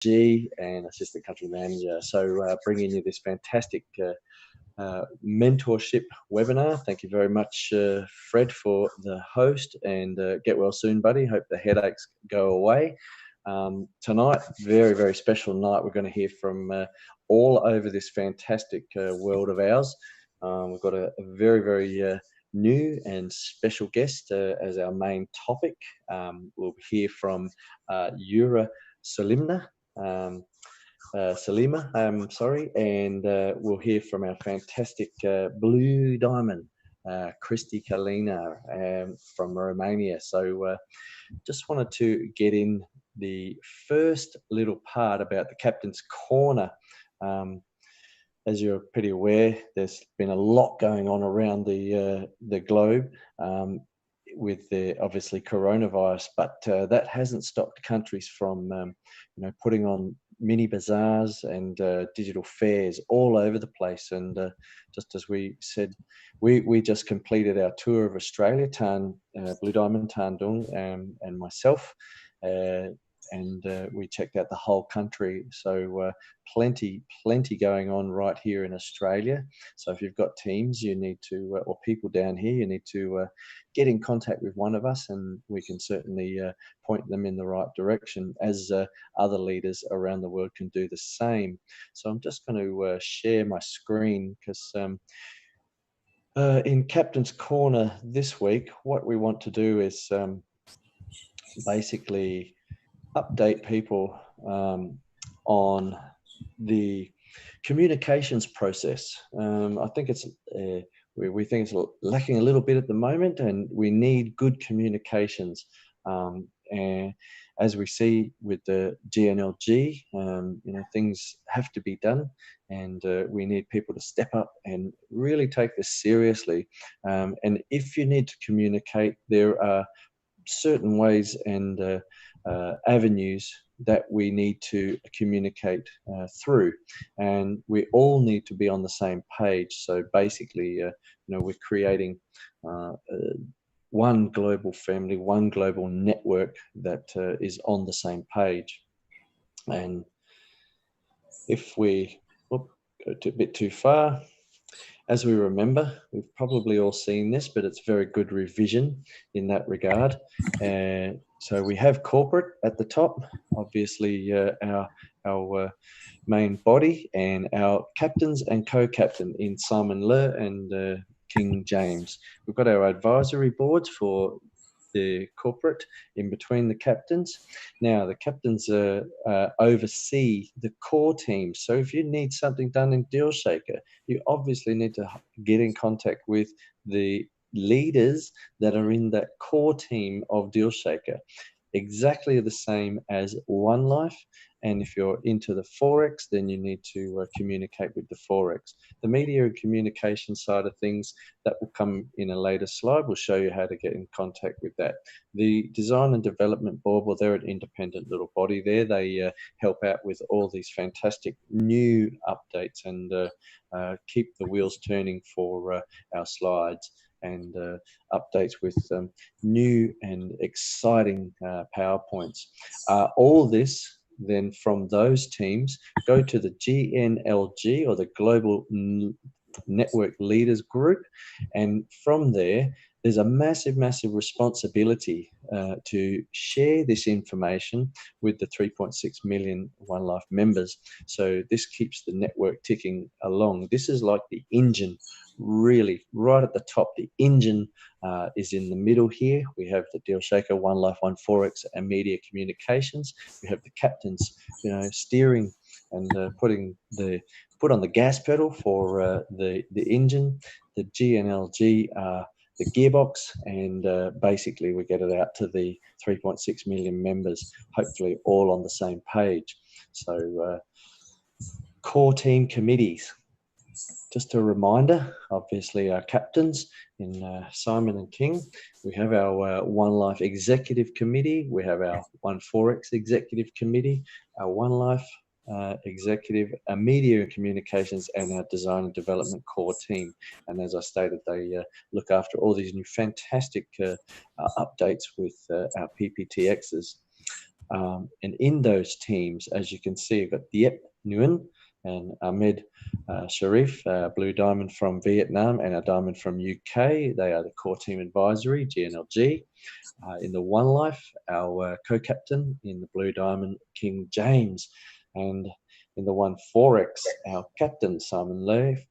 G and assistant country manager. So bringing you this fantastic mentorship webinar. Thank you very much, Fred, for the host, and get well soon, buddy. Hope the headaches go away. Tonight, very, very special night. We're going to hear from all over this fantastic world of ours. We've got a very, very new and special guest as our main topic. We'll hear from Yura Salima. Salima, and we'll hear from our fantastic Blue Diamond, Christy Kalina from Romania. So just wanted to get in the first little part about the Captain's Corner. As you're pretty aware, there's been a lot going on around the globe with the obviously coronavirus, but that hasn't stopped countries from putting on mini bazaars and digital fairs all over the place. And just as we said, we just completed our tour of Australia, Blue Diamond, Tandung, and myself. And we checked out the whole country. So plenty going on right here in Australia. So if you've got teams, you need to, or people down here, you need to get in contact with one of us, and we can certainly point them in the right direction, as other leaders around the world can do the same. So I'm just going to share my screen, because in Captain's Corner this week, what we want to do is basically update people on the communications process. I think it's we think it's lacking a little bit at the moment, and we need good communications. And as we see with the GNLG, things have to be done, and we need people to step up and really take this seriously. And if you need to communicate, there are certain ways and avenues that we need to communicate through, and we all need to be on the same page. So basically, we're creating one global family, one global network that is on the same page. And if we go a bit too far, as we remember, we've probably all seen this, but it's very good revision in that regard. So we have corporate at the top, obviously our main body, and our captains and co-captain in Simon Le and King James. We've got our advisory boards for the corporate in between the captains. Now the captains oversee the core team. So if you need something done in DealShaker, you obviously need to get in contact with the leaders that are in that core team of DealShaker. Exactly the same as One Life. And if you're into the Forex, then you need to communicate with the Forex. The media and communication side of things, that will come in a later slide. We'll show you how to get in contact with that. The Design and Development Board, well, they're an independent little body there. They help out with all these fantastic new updates and keep the wheels turning for our slides, and updates with new and exciting PowerPoints. All this then from those teams go to the GNLG, or the Global Network Leaders Group, and from there there's a massive responsibility to share this information with the 3.6 million One Life members. So this keeps the network ticking along. This is like the engine, really right at the top. The engine is in the middle here. We have the DealShaker, One Life, One Forex, and Media Communications. We have the captains, steering and put on the gas pedal for the engine. The GNLG the gearbox, and basically we get it out to the 3.6 million members, hopefully all on the same page. So core team committees. Just a reminder, obviously our captains in Simon and King, we have our One Life Executive Committee, we have our One Forex Executive Committee, our One Life Executive, Media and Communications, and our Design and Development core team. And as I stated, they look after all these new fantastic updates with our PPTXs. And in those teams, as you can see, you've got Diep Nguyen and Ahmed Sharif, Blue Diamond from Vietnam and a Diamond from UK. They are the core team advisory, GNLG. In the One Life, our co-captain in the Blue Diamond, King James. And in the 1-4X, our captain, Simon Lee,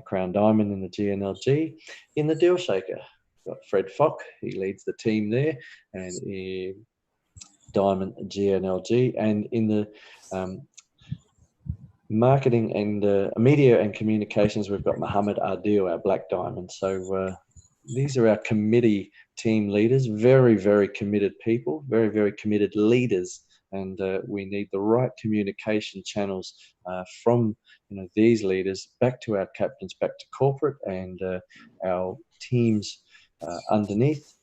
Crown Diamond in the GNLG. In the Deal Shaker, got Fred Fock, he leads the team there, and Diamond GNLG. And in the marketing and media and communications, we've got Muhammad Adil, our Black Diamond. So these are our committee team leaders, very, very committed people, very, very committed leaders. And we need the right communication channels from these leaders back to our captains, back to corporate, and our teams underneath.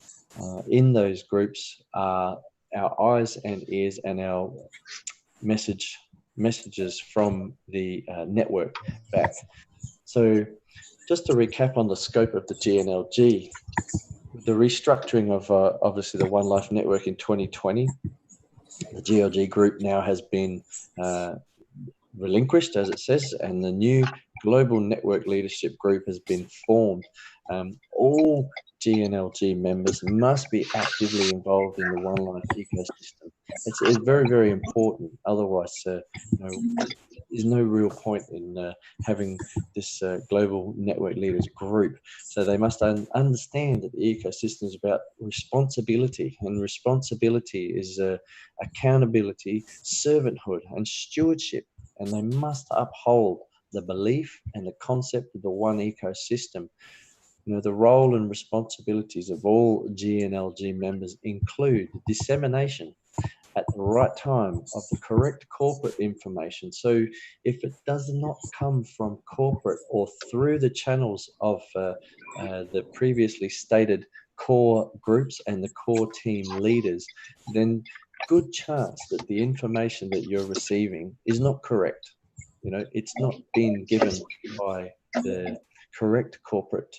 In those groups are our eyes and ears and our messages from the network back. So just to recap on the scope of the GNLG, the restructuring of obviously the One Life Network in 2020, the GLG group now has been relinquished, as it says, and the new Global Network Leadership Group has been formed. All GNLG members must be actively involved in the One Life ecosystem. It's very, very important. Otherwise, there's no real point in having this global network leaders group. So they must understand that the ecosystem is about responsibility, and responsibility is accountability, servanthood, and stewardship. And they must uphold the belief and the concept of the one ecosystem. The role and responsibilities of all GNLG members include dissemination at the right time of the correct corporate information. So if it does not come from corporate or through the channels of the previously stated core groups and the core team leaders, then good chance that the information that you're receiving is not correct. It's not being given by the correct corporate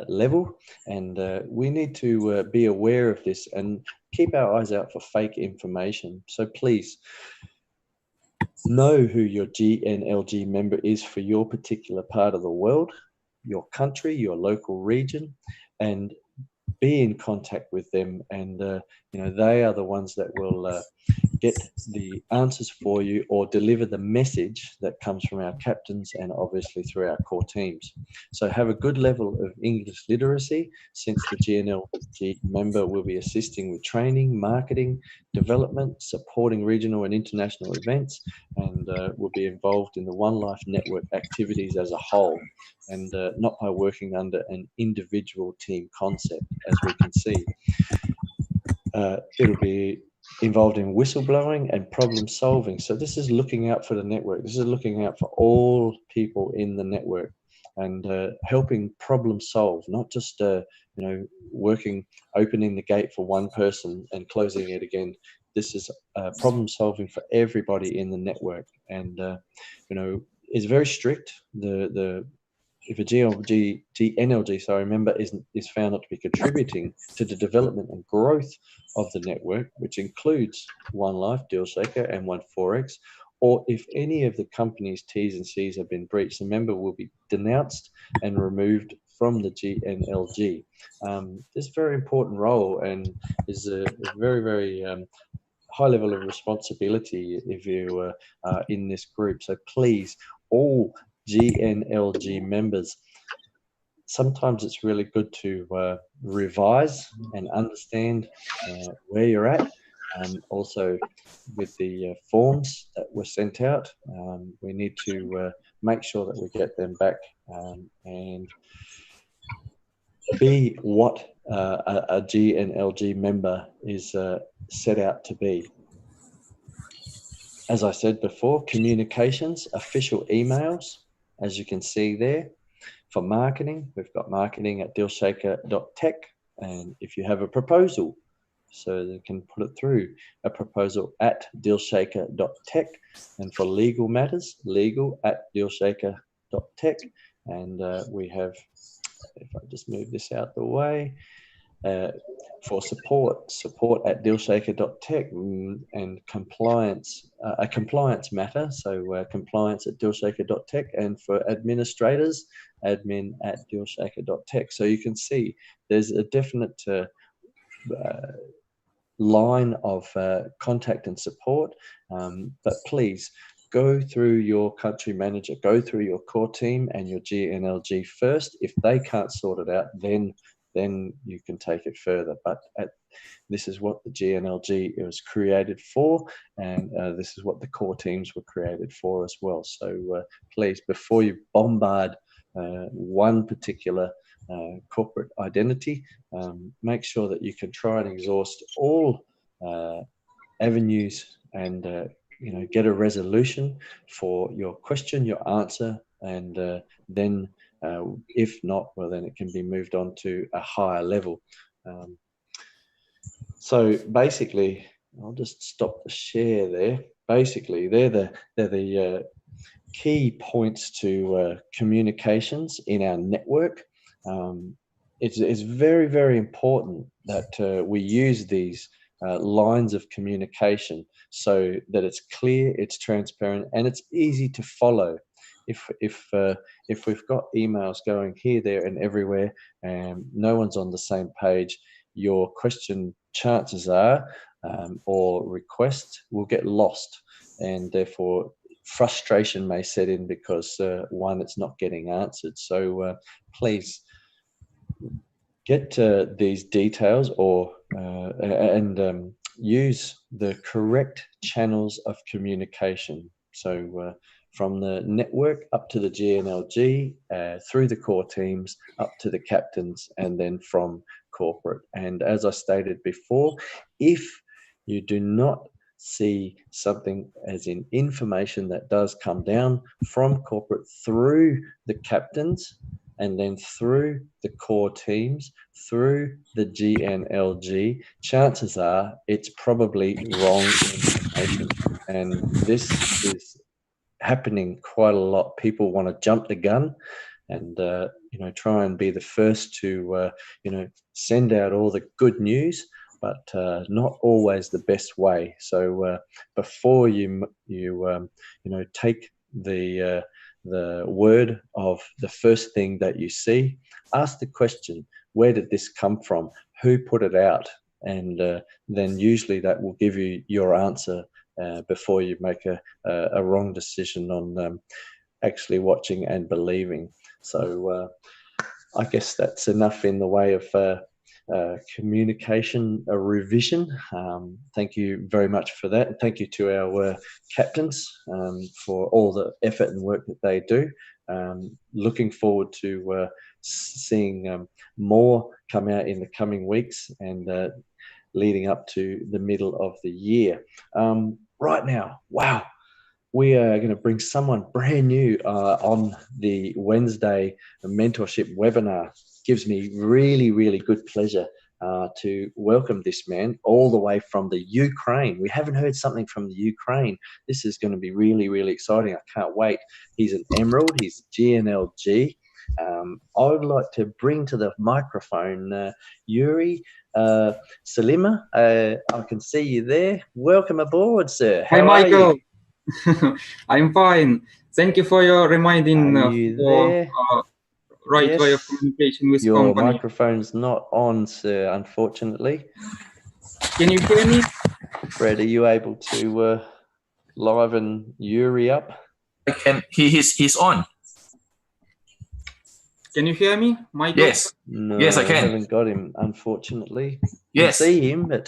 level, and we need to be aware of this and keep our eyes out for fake information. So please know who your GNLG member is for your particular part of the world, your country, your local region, and be in contact with them. And they are the ones that will get the answers for you or deliver the message that comes from our captains and obviously through our core teams. So have a good level of English literacy, since the GNLG member will be assisting with training, marketing, development, supporting regional and international events, and will be involved in the One Life Network activities as a whole, and not by working under an individual team concept, as we can see. It'll be involved in whistleblowing and problem solving. So this is looking out for the network. This is looking out for all people in the network and helping problem solve, not just opening the gate for one person and closing it again. This is problem solving for everybody in the network, and is very strict. If a GNLG member is found not to be contributing to the development and growth of the network, which includes One Life, Deal Shaker, and 1-4X, or if any of the company's T's and C's have been breached, the member will be denounced and removed from the GNLG. This is a very important role and is a very, very high level of responsibility if you are in this group. So please, all GNLG members, sometimes it's really good to revise and understand where you're at. Also, with the forms that were sent out, we need to make sure that we get them back and be what a GNLG member is set out to be. As I said before, communications, official emails, as you can see there. For marketing, we've got marketing at dealshaker.tech. And if you have a proposal, so they can put it through, a proposal at dealshaker.tech. And for legal matters, legal at dealshaker.tech. And we have, if I just move this out the way, for support at dealshaker.tech, and compliance, a compliance matter, so compliance at dealshaker.tech, and for administrators, admin at dealshaker.tech. So you can see there's a definite line of contact and support, but please go through your country manager, go through your core team and your GNLG first. If they can't sort it out, then you can take it further. But this is what the GNLG was created for, and this is what the core teams were created for as well. So please, before you bombard one particular corporate identity, make sure that you can try and exhaust all avenues and get a resolution for your question, your answer, and then if not, well, then it can be moved on to a higher level. So basically, I'll just stop the share there. Basically, they're the key points to communications in our network. It's very, very important that we use these lines of communication so that it's clear, it's transparent, and it's easy to follow. If we've got emails going here, there, and everywhere, and no one's on the same page, your question, chances are, or request will get lost, and therefore frustration may set in because one, it's not getting answered. So please get these details and use the correct channels of communication. So from the network up to the GNLG, through the core teams, up to the captains, and then from corporate. And as I stated before, if you do not see something as in information that does come down from corporate through the captains, and then through the core teams, through the GNLG, chances are it's probably wrong information. And this is happening quite a lot. People want to jump the gun and try and be the first to send out all the good news, but not always the best way. So before you take the word of the first thing that you see, ask the question, where did this come from? Who put it out? And then usually that will give you your answer before you make a wrong decision on actually watching and believing. So I guess that's enough in the way of communication revision. Thank you very much for that. And thank you to our captains for all the effort and work that they do. Looking forward to seeing more come out in the coming weeks and leading up to the middle of the year. Right now, wow, we are going to bring someone brand new on the Wednesday mentorship webinar. Gives me really, really good pleasure to welcome this man all the way from the Ukraine. We haven't heard something from the Ukraine. This is going to be really, really exciting. I can't wait. He's an Emerald. He's GNLG. I would like to bring to the microphone Yuri Salima. I can see you there. Welcome aboard, sir. Hi, Michael. I'm fine. Thank you for your reminding right way of communication with your company. Microphone's not on, sir, unfortunately. Can you hear me? Fred, are you able to liven Yuri up? I can. He's on. Can you hear me, Michael? Yes. No, yes, I can. I haven't got him, unfortunately. Yes. I see him, but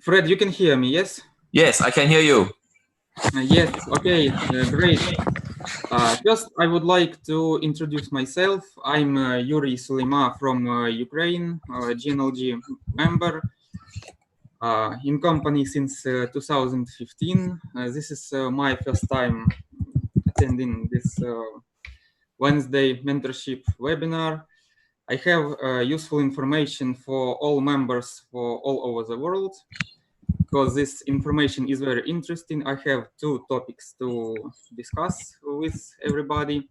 Fred, you can hear me, yes? Yes, I can hear you. Yes, okay, great. First, I would like to introduce myself. I'm Yuri Salima from Ukraine, GNLG member in company since 2015. This is my first time attending this Wednesday mentorship webinar. I have useful information for all members for all over the world. Because this information is very interesting, I have two topics to discuss with everybody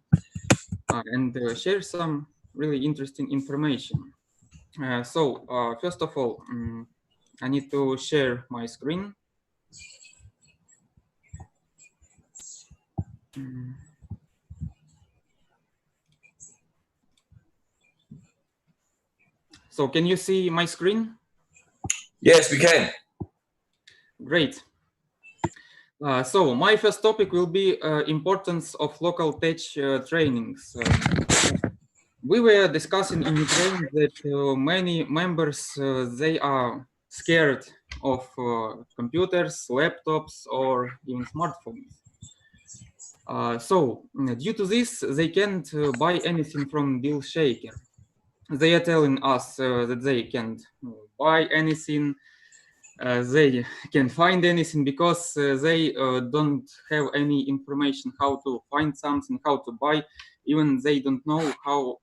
and share some really interesting information. First of all, I need to share my screen. So can you see my screen? Yes, we can. Great. So my first topic will be importance of local tech trainings. We were discussing in Ukraine that many members, they are scared of computers, laptops, or even smartphones. Due to this, they can't buy anything from DealShaker. They are telling us that they can't buy anything, they can find anything because they don't have any information how to find something, how to buy. Even they don't know how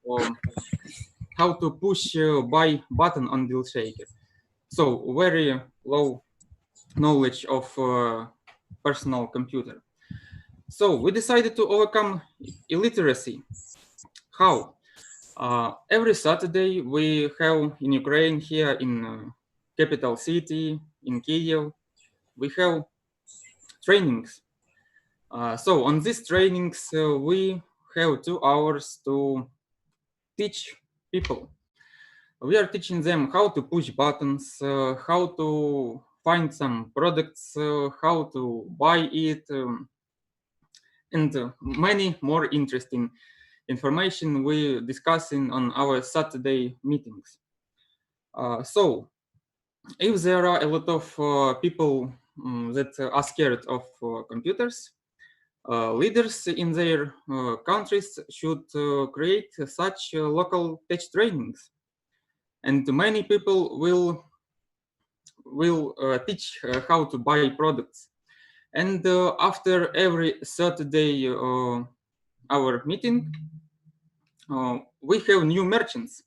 to push buy button on DealShaker. So very low knowledge of personal computer. So we decided to overcome illiteracy. How? Every Saturday we have in Ukraine, here in capital city, in Kyiv, we have trainings. So on these trainings, we have 2 hours to teach people. We are teaching them how to push buttons, how to find some products, how to buy it, and many more interesting information we discussing on our Saturday meetings. So if there are a lot of people that are scared of computers, leaders in their countries should create such local tech trainings, and many people will teach how to buy products. And after every Saturday our meeting, we have new merchants.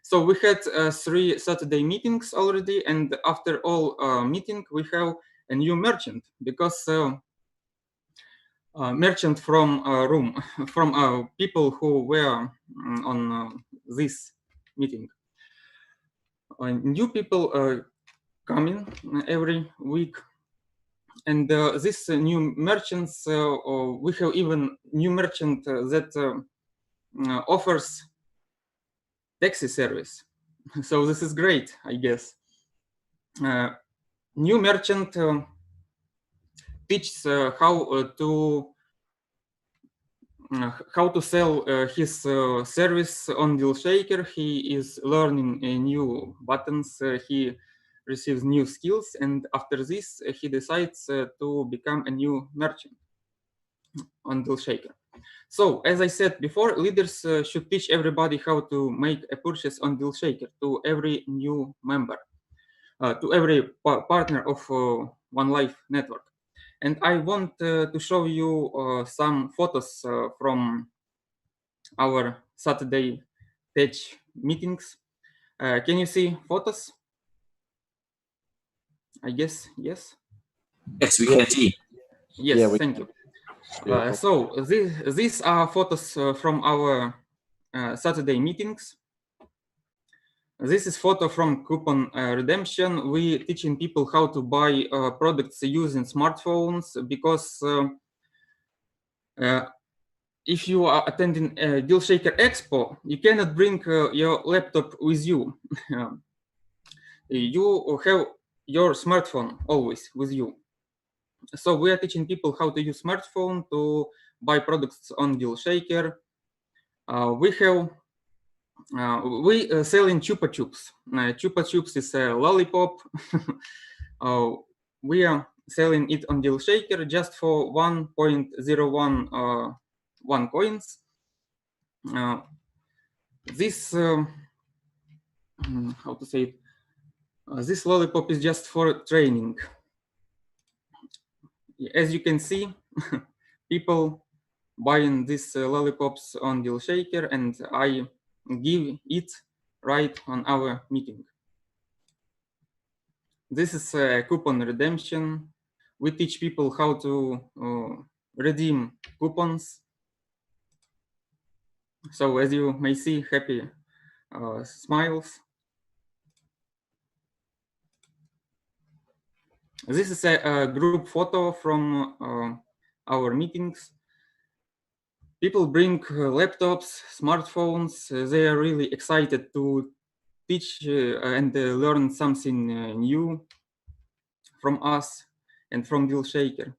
So we had 3 Saturday meetings already, and after all meeting we have a new merchant, because merchant from room from people who were on this meeting. New people coming every week, and these new merchants, we have even new merchant that offers taxi service. So this is great, I guess. New merchant teaches how to sell his service on DealShaker. He is learning new buttons. He receives new skills, and after this, he decides to become a new merchant on DealShaker. So, as I said before, leaders should teach everybody how to make a purchase on DealShaker to every new member, to every partner of One Life network. And I want to show you some photos from our Saturday tech meetings. Can you see photos? I guess yes. Yes, we can see. Yes, Yeah, thank you. Beautiful. So these are photos from our Saturday meetings. This is photo from coupon redemption. We teaching people how to buy products using smartphones, because if you are attending a DealShaker Expo, you cannot bring your laptop with you. You have your smartphone always with you. So we are teaching people how to use smartphone to buy products on DealShaker. We selling Chupa Chups. Chupa Chups is a lollipop. We are selling it on DealShaker just for 1.01 one coins. This how to say it? This lollipop is just for training. As you can see, people buying these lollipops on DealShaker, and I give it right on our meeting. This is a coupon redemption. We teach people how to redeem coupons. So as you may see, happy smiles. This is a group photo from our meetings. People bring laptops, smartphones. They are really excited to teach and learn something new from us and from DealShaker.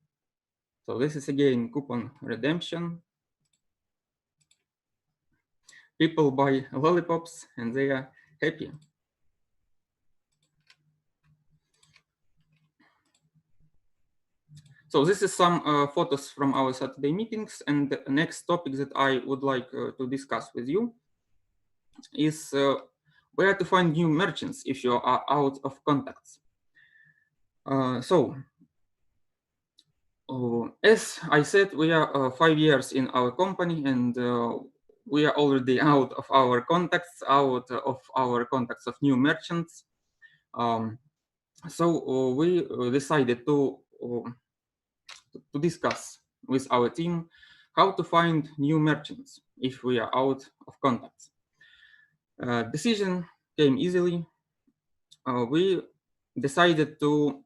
So this is again coupon redemption. People buy lollipops and they are happy. So this is some photos from our Saturday meetings, and the next topic that I would like to discuss with you is where to find new merchants if you are out of contacts. As I said, we are 5 years in our company, and we are already out of our contacts of new merchants. So we decided to discuss with our team how to find new merchants if we are out of contacts. Decision came easily. We decided to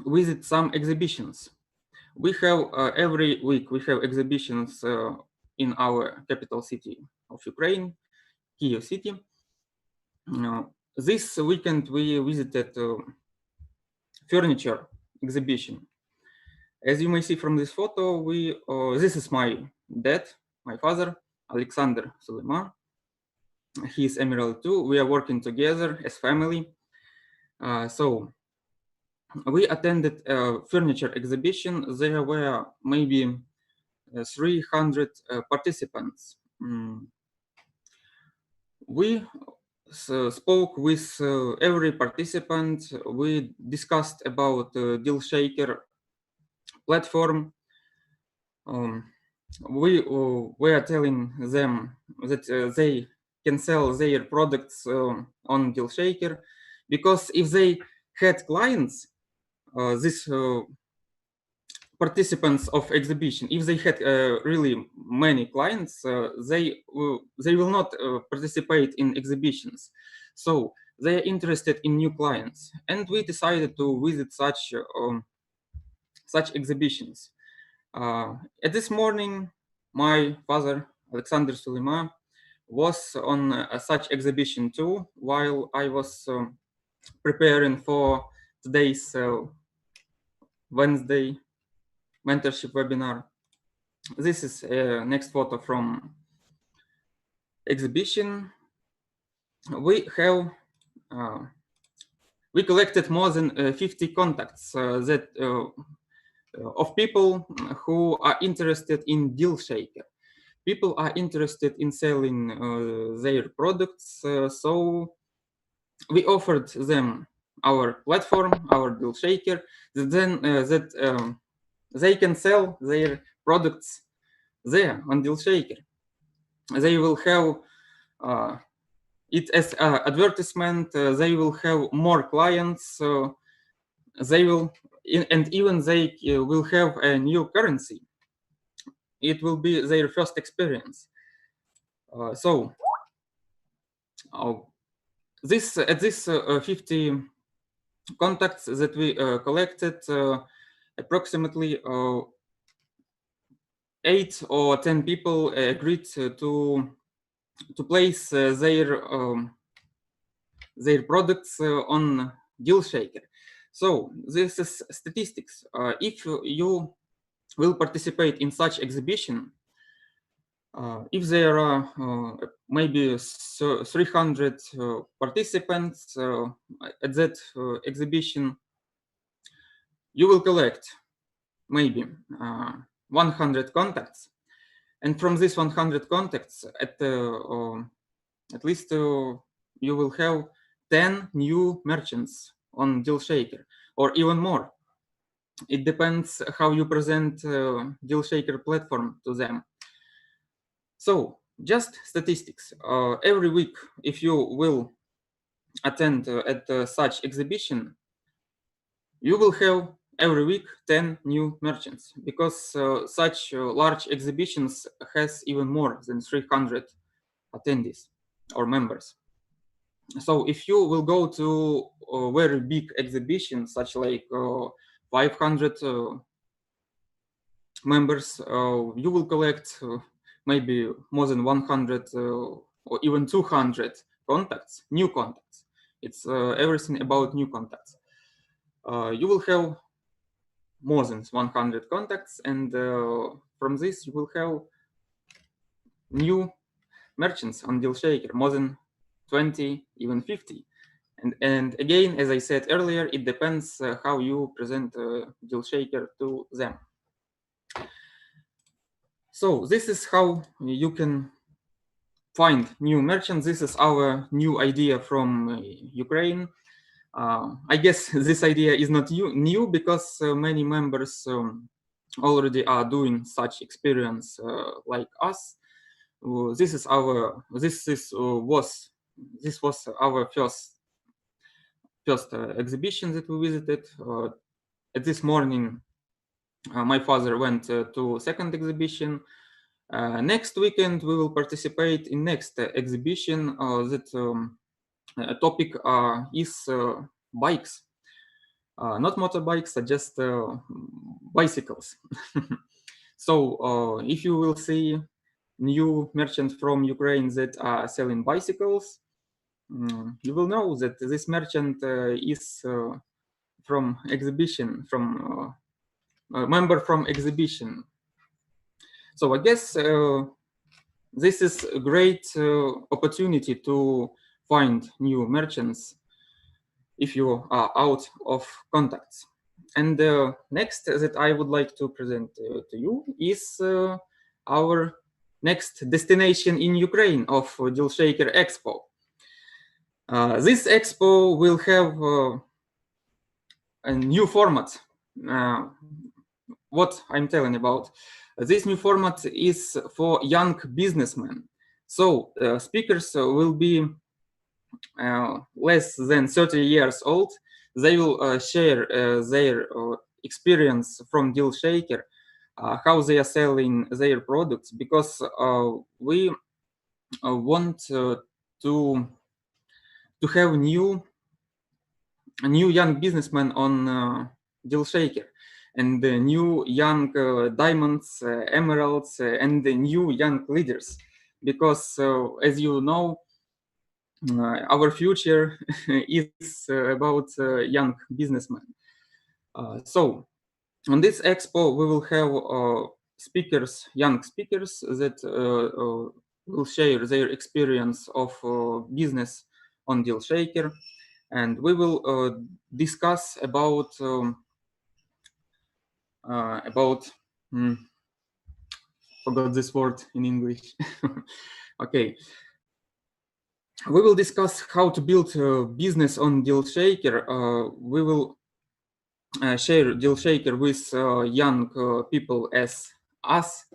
visit some exhibitions. We have every week we have exhibitions in our capital city of Ukraine, Kyiv city. This weekend we visited furniture exhibition. As you may see from this photo, this is my dad, my father, Alexander Sulema. He is Emerald too. We are working together as family. So we attended a furniture exhibition. There were maybe 300 participants. We spoke with every participant. We discussed about DealShaker platform. We were telling them that they can sell their products on DealShaker, because if they had clients, these participants of exhibition, if they had really many clients, they will not participate in exhibitions. So they are interested in new clients, and we decided to visit such exhibitions. At this morning, my father, Alexander Sulema, was on such exhibition too, while I was preparing for today's Wednesday mentorship webinar. This is next photo from exhibition. We have we collected more than 50 contacts of people who are interested in DealShaker. People are interested in selling their products, so we offered them our platform, our DealShaker, that they can sell their products there on DealShaker. They will have it as an advertisement. They will have more clients. They will, and even they will have a new currency. It will be their first experience. So this 50 contacts that we collected, approximately 8 or 10 people agreed to place their products on DealShaker. So this is statistics. If you will participate in such exhibition, if there are maybe 300 participants at that exhibition, you will collect maybe 100 contacts, and from these 100 contacts, at least you will have 10 new merchants on DealShaker, or even more. It depends how you present DealShaker platform to them. So just statistics. Every week, if you will attend at such exhibition, you will have every week 10 new merchants, because such large exhibitions has even more than 300 attendees or members. So if you will go to a very big exhibition, such like 500 members, you will collect maybe more than 100 or even 200 contacts, new contacts. It's everything about new contacts. You will have more than 100 contacts, and from this you will have new merchants on DealShaker, more than 20, even 50. And again, as I said earlier, it depends how you present DealShaker to them. So this is how you can find new merchants. This is our new idea from Ukraine. I guess this idea is not new because many members already are doing such experience like us. This was our first exhibition that we visited. At this morning, my father went to second exhibition. Next weekend, we will participate in next exhibition. That topic is bikes, not motorbikes, just bicycles. So if you will see new merchants from Ukraine that are selling bicycles, you will know that this merchant is from exhibition, from a member from exhibition. So I guess this is a great opportunity to find new merchants if you are out of contacts. And next that I would like to present to you is our next destination in Ukraine of DealShaker Expo. This expo will have a new format. What I'm telling about. This new format is for young businessmen. So speakers will be less than 30 years old. They will share their experience from DealShaker, how they are selling their products, because we want to have new young businessmen on DealShaker, and new young diamonds, emeralds, and new young leaders, because as you know, our future is about young businessmen. So on this expo, we will have speakers, young speakers that will share their experience of business on DealShaker, and we will discuss about forgot this word in English. Okay. We will discuss how to build a business on DealShaker. We will share DealShaker with young people as us.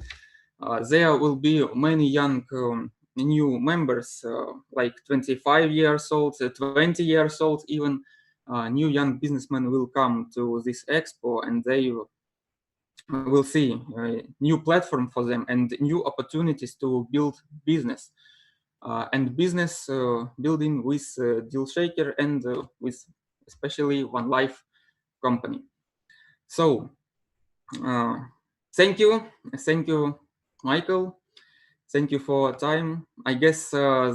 There will be many young new members, like 25 years old, 20 years old, even new young businessmen will come to this expo, and they will see a new platform for them and new opportunities to build business. And business building with DealShaker and with especially One Life company. So thank you, Michael. Thank you for time. I guess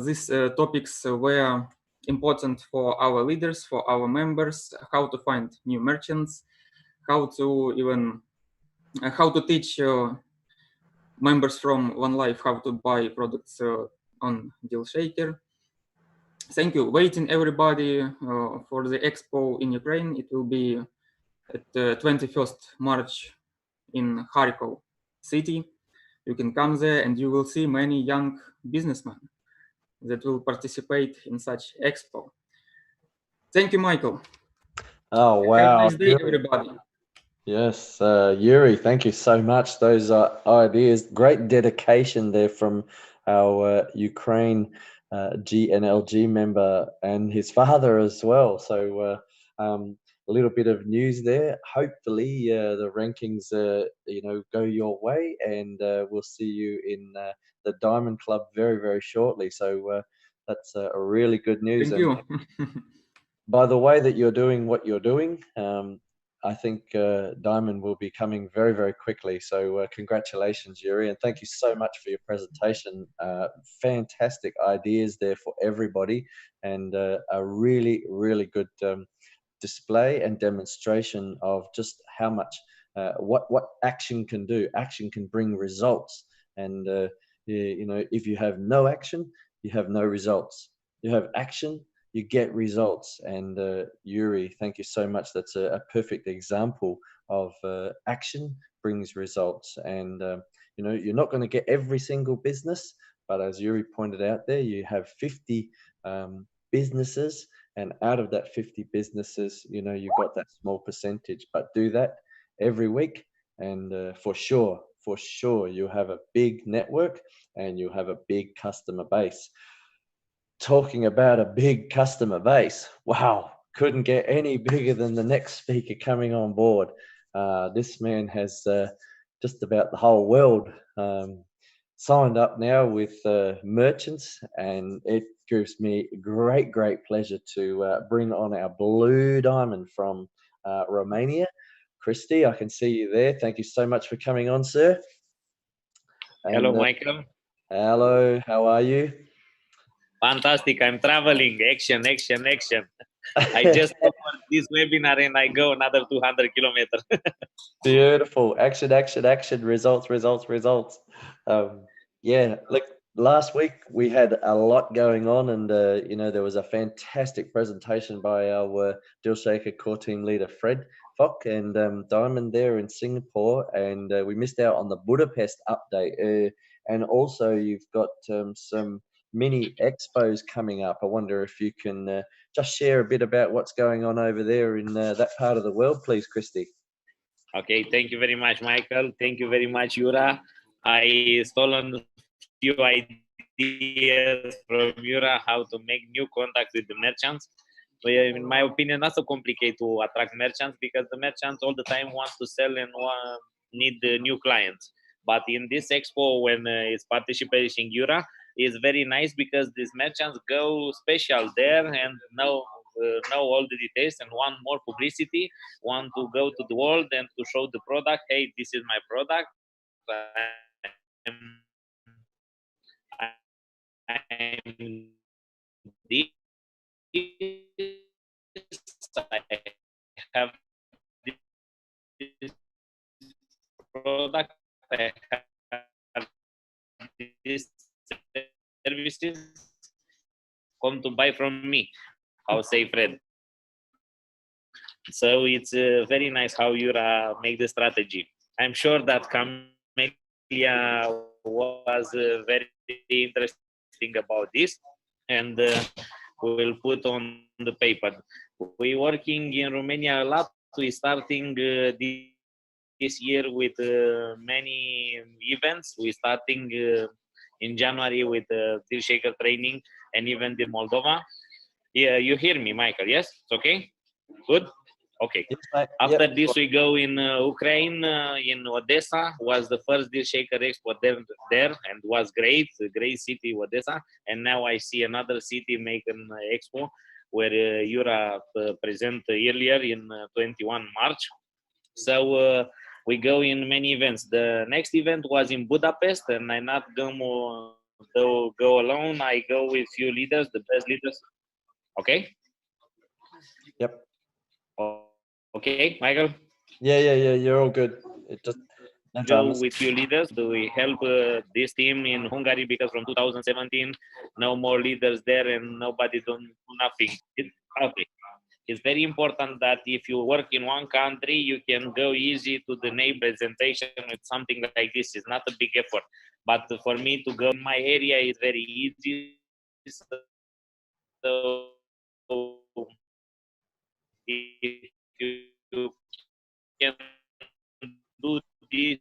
these topics were important for our leaders, for our members, how to find new merchants, how to even how to teach members from One Life how to buy products on DealShaker. Thank you. Waiting everybody for the expo in Ukraine. It will be at 21st March in Kharkov city. You can come there and you will see many young businessmen that will participate in such expo. Thank you, Michael. Oh, wow. Have a nice day, everybody. Yes, Yuri, thank you so much. Those ideas, great dedication there from our Ukraine GNLG member and his father as well. So a little bit of news there. Hopefully the rankings, go your way, and we'll see you in the Diamond Club very, very shortly. So that's a really good news. Thank you. By the way that you're doing what you're doing, I think Diamond will be coming very, very quickly. So congratulations, Yuri, and thank you so much for your presentation. Fantastic ideas there for everybody, and a really, really good display and demonstration of just how much what action can do. Action can bring results, and you know, if you have no action, you have no results. You have action, you get results. And Yuri, thank you so much. That's a perfect example of action brings results. And you know, you're not going to get every single business, but as Yuri pointed out there, you have 50 businesses, and out of that 50 businesses, you know, you've got that small percentage. But do that every week, and for sure, you'll have a big network and you'll have a big customer base. Talking about a big customer base, wow, couldn't get any bigger than the next speaker coming on board. This man has just about the whole world signed up now with merchants, and it gives me great pleasure to bring on our blue diamond from Romania. Christy, I can see you there. Thank you so much for coming on, sir. And, hello, Michael. Hello, how are you? Fantastic. I'm traveling. Action. I just opened this webinar and I go another 200 kilometers. Beautiful. Action. Results. Yeah, look, last week we had a lot going on, and you know, there was a fantastic presentation by our DealShaker core team leader, Fred Fock, and Diamond there in Singapore, and we missed out on the Budapest update. And also you've got some mini expos coming up. I wonder if you can just share a bit about what's going on over there in that part of the world, please, Christy. Okay, thank you very much, Michael. Thank you very much, Yura. I stolen a few ideas from Yura how to make new contacts with the merchants. But in my opinion, not so complicated to attract merchants, because the merchants all the time want to sell and need new clients. But in this expo, when it's participating Yura, is very nice, because these merchants go special there and know all the details and want more publicity, want to go to the world and to show the product. Hey, this is my product. I'm this. I have this product. I have this services. Come to buy from me. How say Fred? So it's very nice how you make the strategy. I'm sure that Camelia was very interesting about this, and we'll put on the paper. We're working in Romania a lot. We're starting this year with many events. We're starting in January with DealShaker training and event in Moldova. Yeah, you hear me, Michael? Yes, it's okay. Good. Okay. After this, we go in Ukraine, in Odessa. Was the first DealShaker Expo there, and was great. A great city, Odessa. And now I see another city make an expo where Yura present earlier in 21 March. So we go in many events. The next event was in Budapest, and I not go alone. I go with few leaders, the best leaders. Okay. Yep. Okay, Michael. Yeah. You're all good. It just go with few leaders. Do we help this team in Hungary, because from 2017, no more leaders there and nobody do nothing. Okay. It's very important that if you work in one country, you can go easy to the name presentation with something like this. It's not a big effort. But for me to go in my area is very easy. So if you can do this,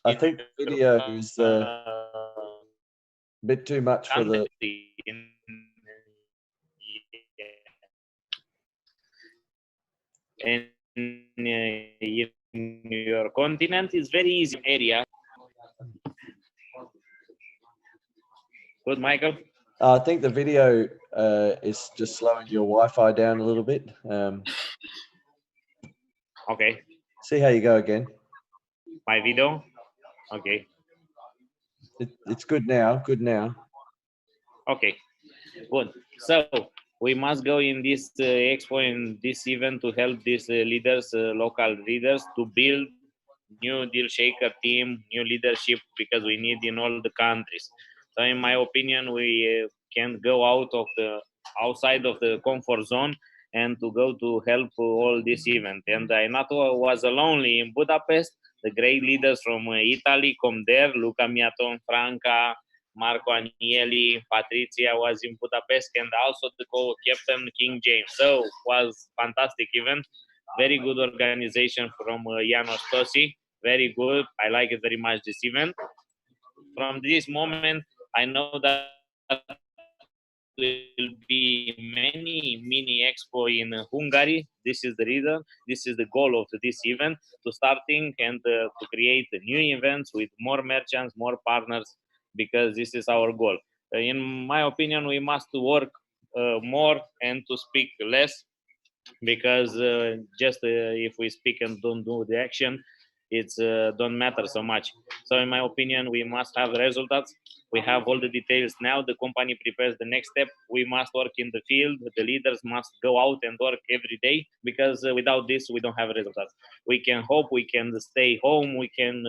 I think the video is a bit too much for the. And in your continent is very easy area. Good, Michael. I think the video is just slowing your Wi-Fi down a little bit. Okay, See how you go again. my video. Okay, It's good now. Good now. okay, good. So we must go in this expo, in this event, to help these leaders, local leaders, to build new deal shaker team, new leadership, because we need in all the countries. So in my opinion, we can go outside of the comfort zone and to go to help all this event. And I not was alone in Budapest. The great leaders from Italy come there: Luca Miaton, Franca, Marco Agnelli, Patrizia was in Budapest, and also the co-captain King James. So was fantastic event. Very good organization from Janos Tosi. Very good. I like it very much, this event. From this moment, I know that will be many mini expo in Hungary. This is the reason. This is the goal of this event, to starting and to create new events with more merchants, more partners, because this is our goal. In my opinion, we must work more and to speak less, because just if we speak and don't do the action, it's don't matter so much. So in my opinion, we must have results. We have all the details now. The company prepares the next step. We must work in the field. The leaders must go out and work every day, because without this we don't have results. We can hope, we can stay home, we can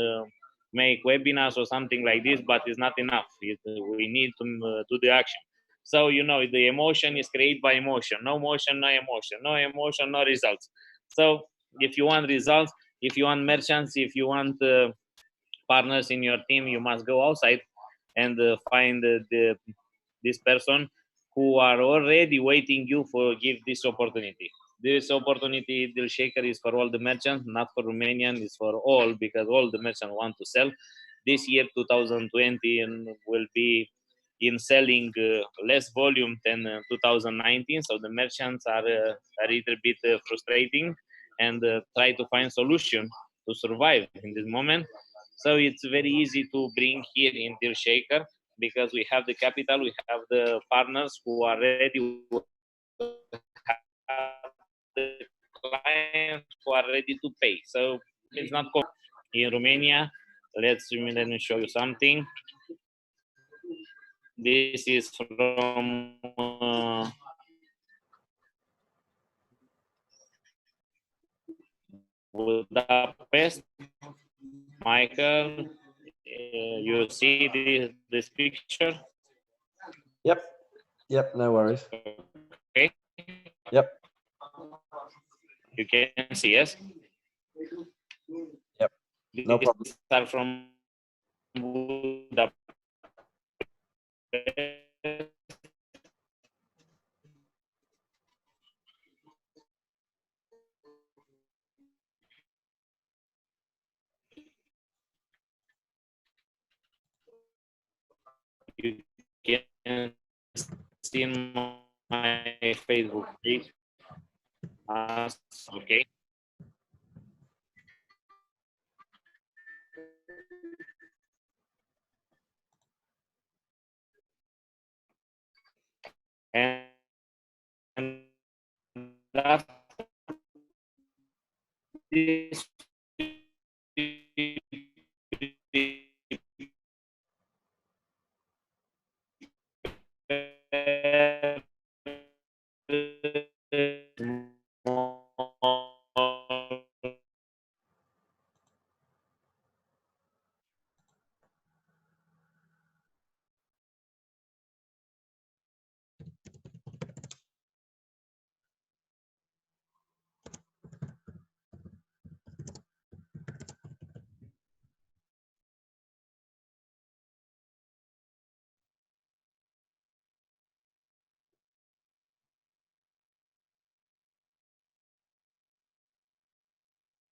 make webinars or something like this, but it's not enough. We need to do the action. So, the emotion is created by emotion. No motion, no emotion. No emotion, no results. So if you want results, if you want merchants, if you want partners in your team, you must go outside and find this person who are already waiting you for give this opportunity. This opportunity, Deal Shaker, is for all the merchants, not for Romanian. It's for all, because all the merchants want to sell. This year, 2020, and will be in selling less volume than 2019. So the merchants are a little bit frustrating, and try to find solution to survive in this moment. So it's very easy to bring here in Deal Shaker, because we have the capital, we have the partners who are ready, have the clients who are ready to pay. So it's not in Romania. Let me show you something. This is from Budapest. Michael, you see this picture? Yep. Yep. No worries. Okay. Yep. You can see, yes? Yep. No problem. These are from Budapest. You can see in my Facebook page. Okay. And after this,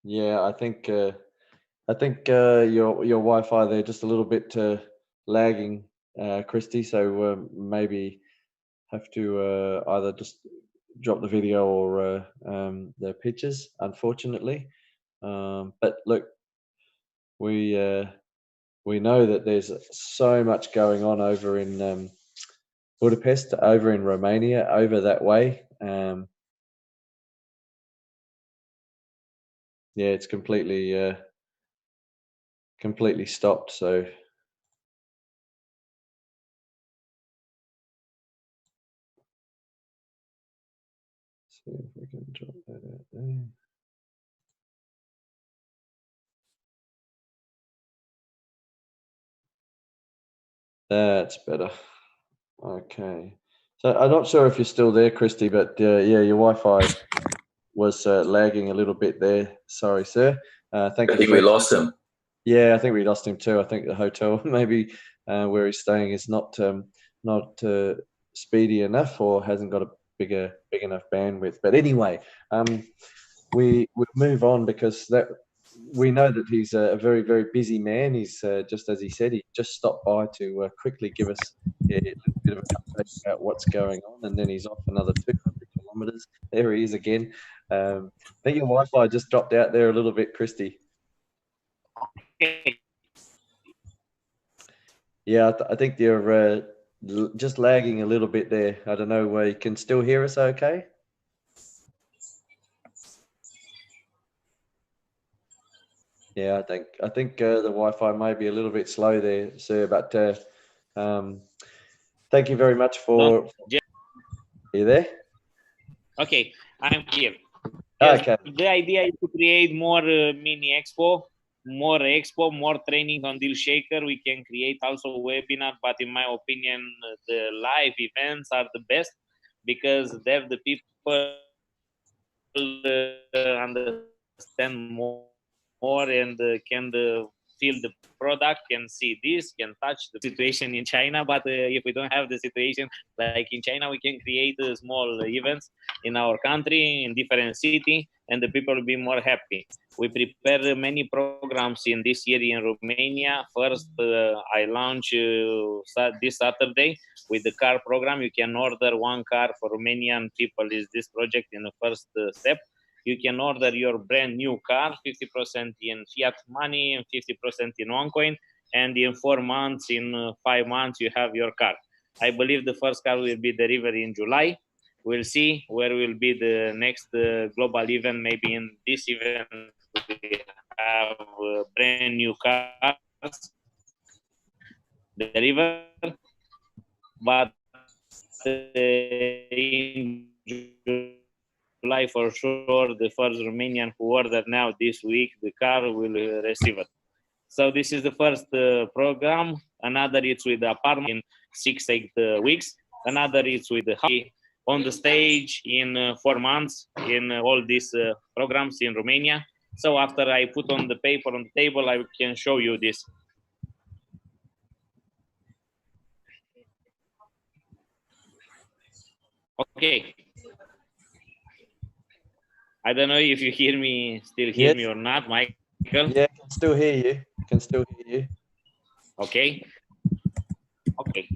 Yeah, I think your Wi-Fi there just a little bit lagging, Christy. So maybe have to either just drop the video or the pictures, unfortunately. But look, we know that there's so much going on over in Budapest, over in Romania, over that way. yeah, it's completely completely stopped. So see if we can drop that out there. That's better. Okay. So I'm not sure if you're still there, Christy, but yeah, your Wi-Fi was lagging a little bit there. Sorry, sir. Thank I you. think we lost him. Yeah, I think we lost him too. I think the hotel maybe where he's staying is not speedy enough or hasn't got a big enough bandwidth. But anyway, we move on because that we know that he's a very, very busy man. He's just as he said, he just stopped by to quickly give us a little bit of an update about what's going on, and then he's off another 200 kilometres. There he is again. I think your Wi-Fi just dropped out there a little bit, Christy. Okay. Yeah, I think you're just lagging a little bit there. I don't know. You can still hear us okay? Yeah, I think the Wi-Fi may be a little bit slow there, sir. But thank you very much for. Are you there? Okay, I'm here. Okay. The idea is to create more mini expo, more training on DealShaker. We can create also webinar, but in my opinion, the live events are the best because there the people understand more and can feel the product, can see this, can touch the situation in China. But if we don't have the situation like in China, we can create small events in our country, in different city, and the people will be more happy. We prepare many programs in this year in Romania. First, I launch this Saturday with the car program. You can order one car for Romanian people. Is this project in the first step? You can order your brand new car, 50% in fiat money and 50% in OneCoin. And in 4 months, in 5 months, you have your car. I believe the first car will be delivered in July. We'll see where will be the next global event. Maybe in this event, we have brand new cars delivered. But in July, for sure, the first Romanian who ordered now this week, the car will receive it. So this is the first program. Another is with the apartment in 6-8 weeks. Another is with the on the stage in 4 months in all these programs in Romania. So after I put on the paper on the table, I can show you this. Okay. I don't know if you hear me, still hear me or not, Michael. Yeah, I can still hear you. Okay. Okay.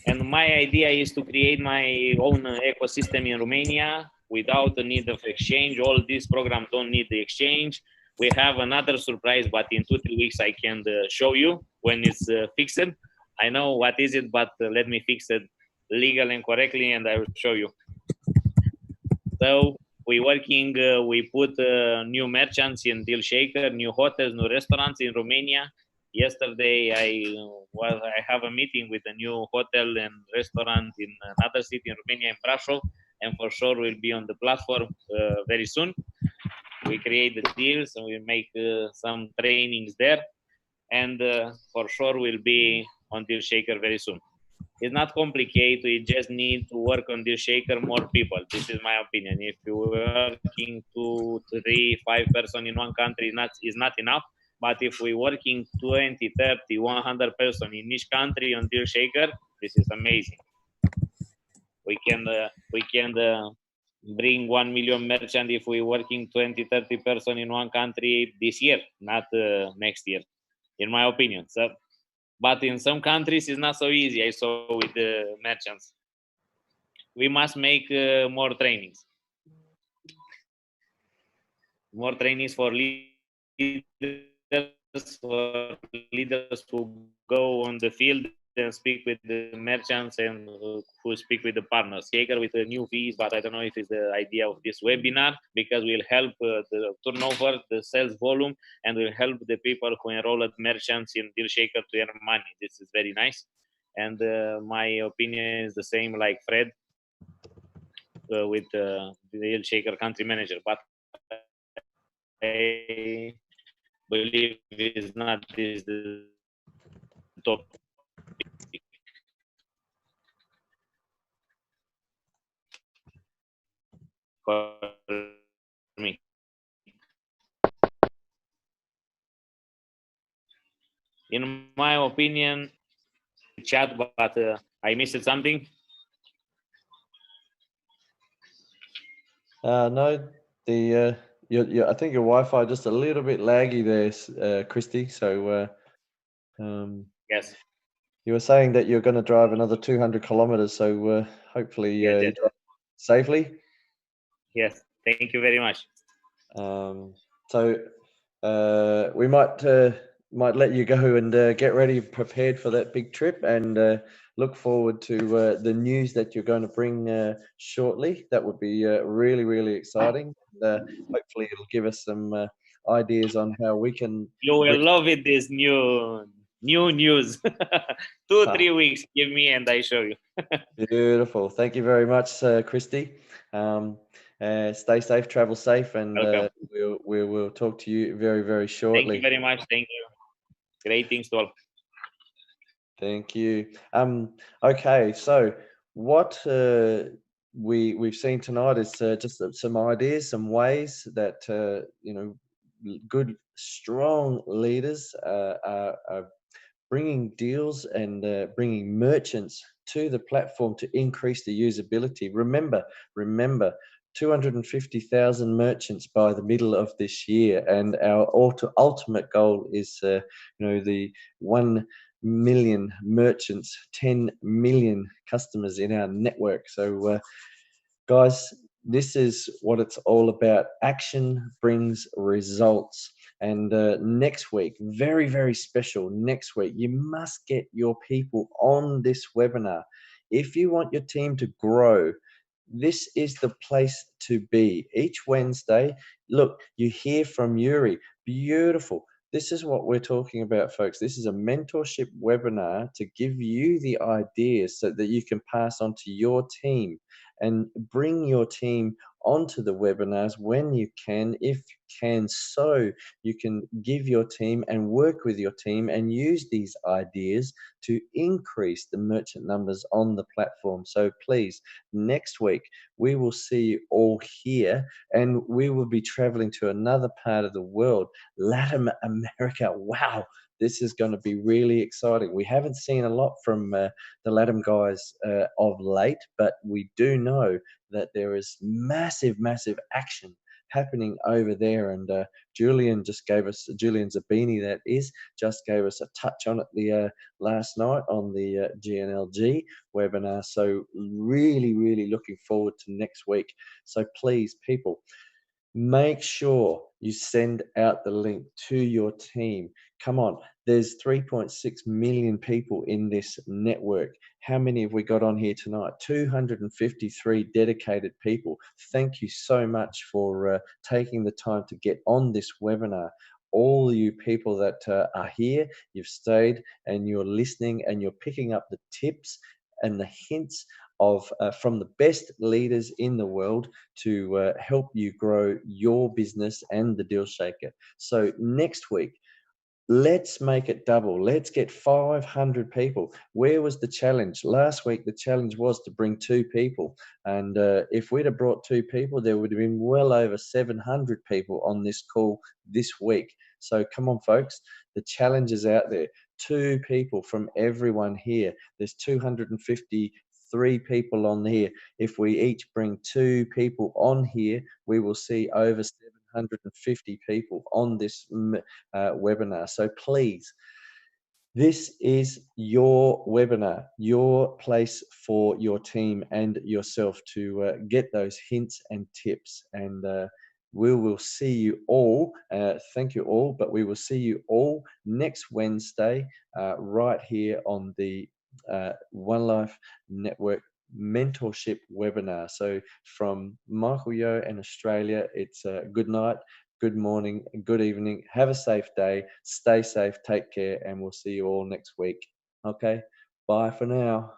And my idea is to create my own ecosystem in Romania without the need of exchange. All these programs don't need the exchange. We have another surprise, but in 2-3 weeks I can show you when it's fixed. I know what is it, but let me fix it legal and correctly, and I will show you. So we working. We put new merchants in DealShaker, new hotels, new restaurants in Romania. Yesterday, I have a meeting with a new hotel and restaurant in another city in Romania, in Brașov, and for sure we'll be on the platform very soon. We create the deals and we make some trainings there, and for sure we'll be on DealShaker very soon. It's not complicated. We just need to work on DealShaker more people. This is my opinion. If you're working 2, 3, 5 person in one country, is not enough. But if we're working 20, 30, 100 person in each country on DealShaker, this is amazing. We can bring 1 million merchant if we're working 20, 30 person in one country this year, not next year, in my opinion. So, but in some countries, it's not so easy. I saw with the merchants. We must make more trainings. More trainings for leaders who go on the field and speak with the merchants and who speak with the partners. Shaker with the new fees, but I don't know if it's the idea of this webinar, because we'll help the turnover, the sales volume, and will help the people who enroll at merchants in DealShaker to earn money. This is very nice. And my opinion is the same like Fred with the DealShaker country manager, but I believe it's not this the topic for me. In my opinion, chat, but I missed something. No, the I think your Wi-Fi just a little bit laggy there, Christy. So Yes. you were saying that you're going to drive another 200 kilometers. So hopefully Yes, you yes. drive safely. Yes. Thank you very much. So we might let you go and get ready, prepared for that big trip, and look forward to the news that you're going to bring shortly. That would be really, really exciting. Hopefully, it'll give us some ideas on how we can. You will love it. This new news. 2-3 weeks. Give me and I show you. Beautiful. Thank you very much, Christy. Stay safe, travel safe, and we will talk to you very, very shortly. Thank you very much. Thank you. Great things to all. Thank you. Okay, so what we've seen tonight is just some ideas, some ways that good, strong leaders are bringing deals and bringing merchants to the platform to increase the usability. Remember, 250,000 merchants by the middle of this year, and our ultimate goal is, the 1 million merchants, 10 million customers in our network. So, guys, this is what it's all about. Action brings results. And next week, very, very special. Next week, you must get your people on this webinar. If you want your team to grow, this is the place to be. Each Wednesday, look, you hear from Yuri. Beautiful. This is what we're talking about, folks. This is a mentorship webinar to give you the ideas so that you can pass on to your team and bring your team onto the webinars when you can, if you can, so you can give your team and work with your team and use these ideas to increase the merchant numbers on the platform. So please, next week, we will see you all here, and we will be traveling to another part of the world, Latin America. Wow, this is going to be really exciting. We haven't seen a lot from the LATAM guys of late, but we do know that there is massive, massive action happening over there. And Julian Zabini, that is, just gave us a touch on it the last night on the GNLG webinar. So really, really looking forward to next week. So please, people, make sure you send out the link to your team. Come on, there's 3.6 million people in this network. How many have we got on here tonight? 253 dedicated people. Thank you so much for taking the time to get on this webinar. All you people that are here, you've stayed and you're listening and you're picking up the tips and the hints of from the best leaders in the world to help you grow your business and the DealShaker. So next week, let's make it double. Let's get 500 people. Where was the challenge? Last week, the challenge was to bring 2 people. And if we'd have brought 2 people, there would have been well over 700 people on this call this week. So come on, folks. The challenge is out there. 2 people from everyone here. There's 253 people on here. If we each bring 2 people on here, we will see over 750 people on this webinar. So please, this is your webinar, your place for your team and yourself to get those hints and tips. And we will see you all. Thank you all, but we will see you all next Wednesday right here on the One Life Network mentorship webinar. So from Michael Yo in Australia, it's good night, good morning, good evening. Have a safe day. Stay safe. Take care. And we'll see you all next week. Okay. Bye for now.